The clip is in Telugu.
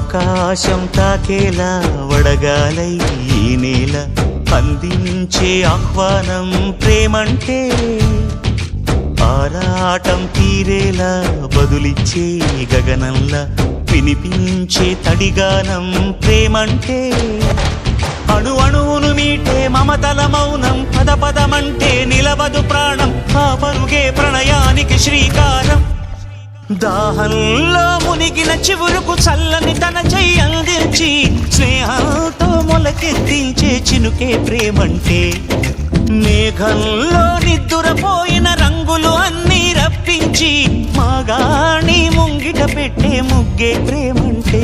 ఆకాశం తాకేలా వడగాలై ఈ నేల అందించే ఆహ్వానం ప్రేమంటే ఆరాటం తీరేలా బదులిచ్చే గగనంలా వినిపించే తడిగానం ప్రేమంటే అణు అణువును మీటే మమతల మౌనం పద పదమంటే నిలవదు ప్రాణం ఆ పరుగే ప్రణయానికి శ్రీకారం దాహంలో మునిగిన చివురుకు చల్లని తన చెయ్యి అందించి స్నేహంతో మొలకెత్తించే చినుకే ప్రేమంటే మేఘంలో నిద్దురపోయిన రంగులు అన్నీ రప్పించి మాగాణి ముంగిట పెట్టే ముగ్గే ప్రేమంటే